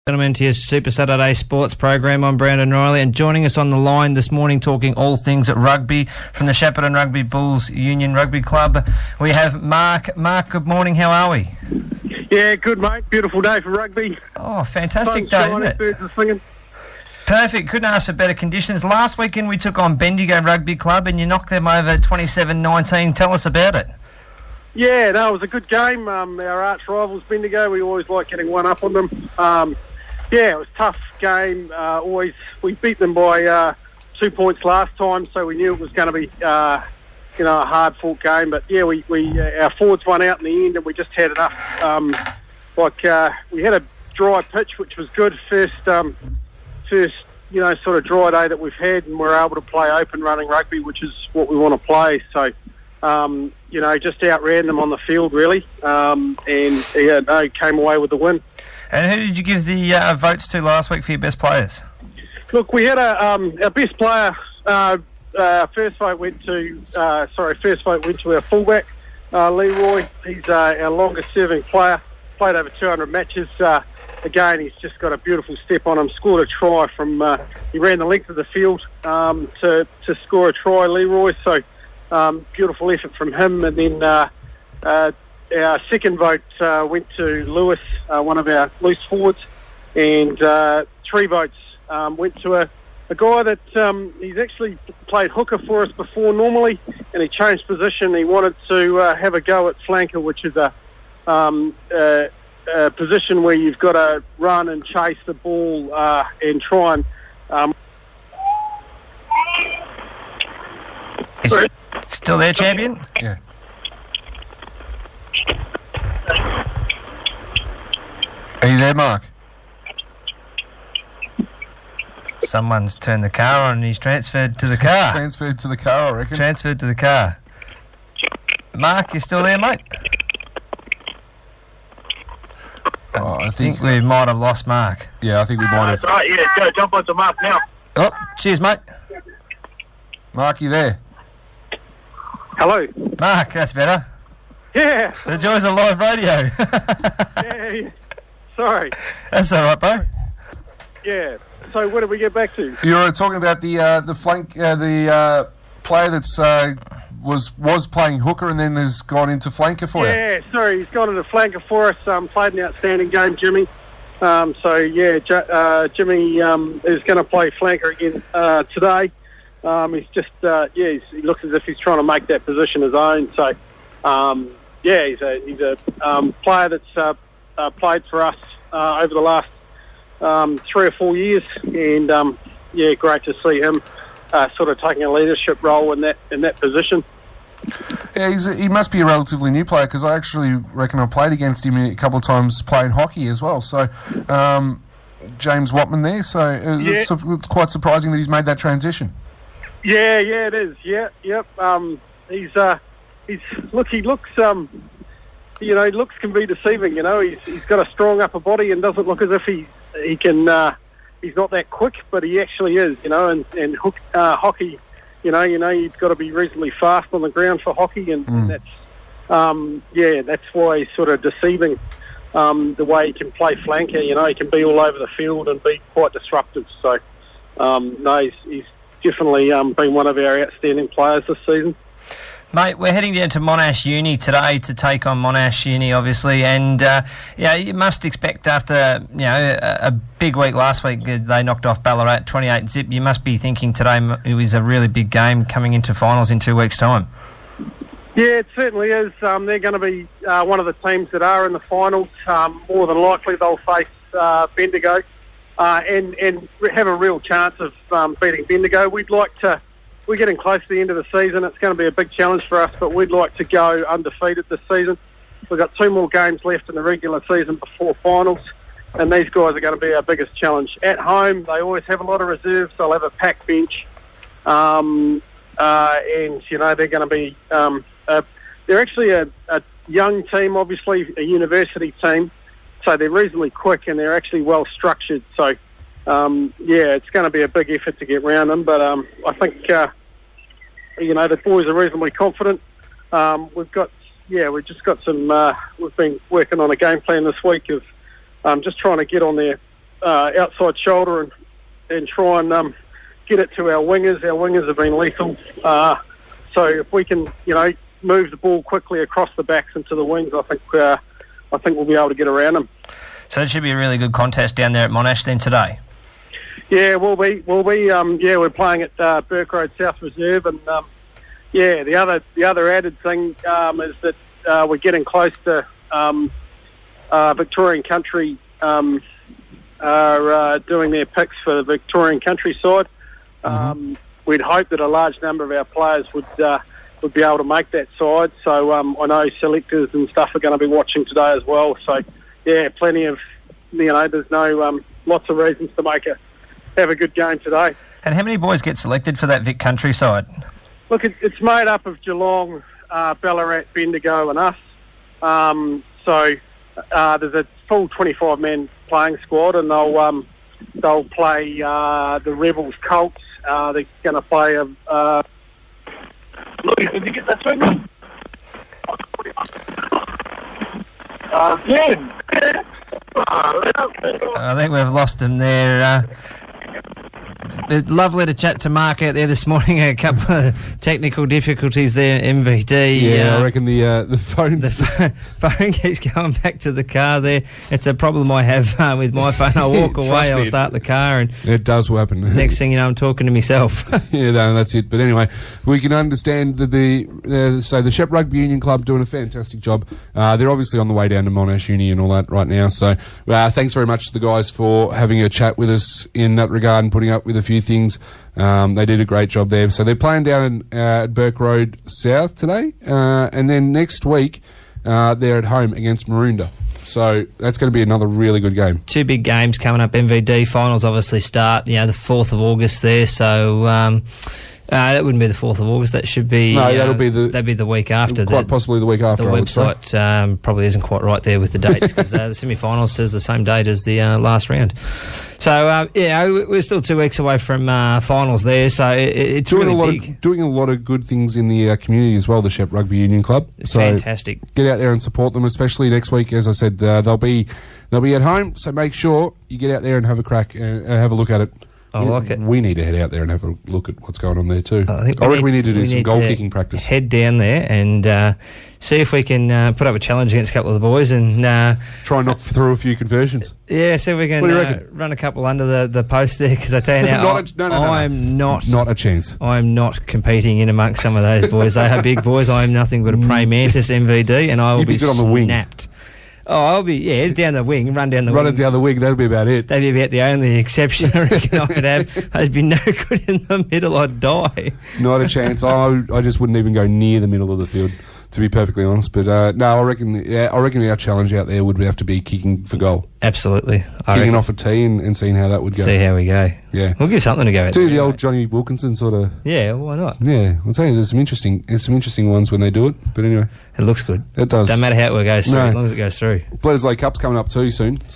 Gentlemen, to your Super Saturday Sports program. I'm Brandon Riley, and joining us on the line this morning talking all things at rugby from the Shepparton Rugby Bulls Union Rugby Club, we have Mark. Mark, good morning. How are we? Yeah, good, mate. Beautiful day for rugby. Oh, fantastic day, isn't it? Birds are singing. Perfect. Couldn't ask for better conditions. Last weekend we took on Bendigo Rugby Club and you knocked them over 27-19. Tell us about it. Yeah, no, it was a good game. Our arch rivals, Bendigo, we always like getting one up on them. Yeah, it was a tough game. We beat them by 2 points last time, so we knew it was going to be a hard-fought game. But yeah, our forwards won out in the end, and we just had enough. We had a dry pitch, which was good. First sort of dry day that we've had, and we're able to play open running rugby, which is what we want to play. So, just outran them on the field really, came away with the win. And who did you give the votes to last week for your best players? Look, we had our best player. First vote went to our fullback, Leroy. He's our longest-serving player. Played over 200 matches. Again, he's just got a beautiful step on him. Scored a try from. He ran the length of the field to score a try, Leroy. So beautiful effort from him. And then our second vote went to Lewis, one of our loose forwards, and 3 votes went to a guy that he's actually played hooker for us before normally, and he changed position. He wanted to have a go at flanker, which is a position where you've got to run and chase the ball and try and... Still there, champion? Yeah. Are you there, Mark? Someone's turned the car on and he's transferred to the car. Transferred to the car, I reckon. Transferred to the car. Mark, you still there, mate? I think we might have lost Mark. Yeah, I think we might have. That's right, yeah, go jump onto Mark now. Oh, cheers, mate. Mark, you there? Hello. Mark, that's better. Yeah. The joys of live radio. Yeah. Sorry. That's all right, bro. Yeah. So where did we get back to? You were talking about the flank, the player that's was playing hooker and then has gone into flanker for you. Yeah, sorry, he's gone into flanker for us. Played an outstanding game, Jimmy. Jimmy is going to play flanker again today. He's just he looks as if he's trying to make that position his own. So he's a player that's played for us over the last 3 or 4 years, and great to see him sort of taking a leadership role in that position. Yeah, he must be a relatively new player, because I actually reckon I played against him a couple of times playing hockey as well. So James Watman there. So it's quite surprising that he's made that transition. Yeah, it is. Yeah, yep. He looks. Looks can be deceiving. He's got a strong upper body and doesn't look as if he can. He's not that quick, but he actually is. And hockey. You've got to be reasonably fast on the ground for hockey, and that's that's why he's sort of deceiving. The way he can play flanker, he can be all over the field and be quite disruptive. So, he's definitely been one of our outstanding players this season. Mate, we're heading down to Monash Uni today to take on Monash Uni, obviously, and you must expect after a big week last week, they knocked off Ballarat 28-0. You must be thinking today it was a really big game coming into finals in 2 weeks' time. Yeah, it certainly is. They're going to be one of the teams that are in the finals. More than likely, they'll face Bendigo and have a real chance of beating Bendigo. We're getting close to the end of the season. It's going to be a big challenge for us, but we'd like to go undefeated this season. We've got 2 more games left in the regular season before finals, and these guys are going to be our biggest challenge. At home, they always have a lot of reserves. They'll have a packed bench, and they're going to be. They're actually a young team, obviously a university team, so they're reasonably quick and they're actually well structured. So. It's going to be a big effort to get round them, but I think the boys are reasonably confident. We've just got some. We've been working on a game plan this week of just trying to get on their outside shoulder and try and get it to our wingers. Our wingers have been lethal. So if we can, move the ball quickly across the backs into the wings, I think we'll be able to get around them. So it should be a really good contest down there at Monash then today. Yeah, we'll be. We're playing at Burke Road South Reserve, and the other added thing is that we're getting close to Victorian Country are doing their picks for the Victorian Country side. We'd hope that a large number of our players would be able to make that side. So I know selectors and stuff are going to be watching today as well. So yeah, plenty of there's no lots of reasons to have a good game today. And how many boys get selected for that Vic Country side? Look, it's made up of Geelong, Ballarat, Bendigo and us. So there's a full 25-man playing squad, and they'll play the Rebels Colts. They're going to play Louis, did you get that thing? I think we've lost him there. It's lovely to chat to Mark out there this morning. A couple of technical difficulties there, MVD. Yeah, I reckon the phone... The phone keeps going back to the car there. It's a problem I have with my phone. I'll walk away, I'll start the car, and... It does happen. Next thing you know, I'm talking to myself. Yeah, no, that's it. But anyway, we can understand that the Shep Rugby Union Club doing a fantastic job. They're obviously on the way down to Monash Uni and all that right now. So thanks very much to the guys for having a chat with us in that regard and putting up with a few things. They did a great job there. So they're playing down at Burke Road South today, and then next week they're at home against Maroondah. So that's going to be another really good game. Two big games coming up. MVD finals obviously start the 4th of August there. So that wouldn't be the 4th of August. That should be that'd be the week after. Quite possibly the week after. The website probably isn't quite right there with the dates because the semi-final says the same date as the last round. So we're still 2 weeks away from finals there. So it's doing really big. Doing a lot of good things in the community as well. The Shep Rugby Union Club. It's fantastic. Get out there and support them, especially next week. As I said, they'll be at home. So make sure you get out there and have a crack and have a look at it. I like it. We need to head out there and have a look at what's going on there too. I reckon we need to do some goal kicking practice. Head down there and see if we can put up a challenge against a couple of the boys and try and knock through a few conversions. Yeah, see if we can run a couple under the post there. Because I tell you now, I'm not a chance. I'm not competing in amongst some of those boys. They are big boys. I am nothing but a praying mantis, MVD, and I will be good on the wing. Snapped. Oh, I'll be, down the wing, run down the wing. Run it down the wing, that'll be about it. That'd be about the only exception I reckon I would have. I'd be no good in the middle, I'd die. Not a chance. I just wouldn't even go near the middle of the field, to be perfectly honest. But no, I reckon our challenge out there would have to be kicking for goal. Absolutely. Kicking off a tee and seeing how that would go. See how we go. Yeah. We'll give something to go at. Do the old Johnny Wilkinson sort of... Yeah, why not? Yeah, I'll tell you, there's some interesting ones when they do it. But anyway. It looks good. It does. Doesn't matter how it goes through, as long as it goes through. Bledisloe Cup's coming up too soon. So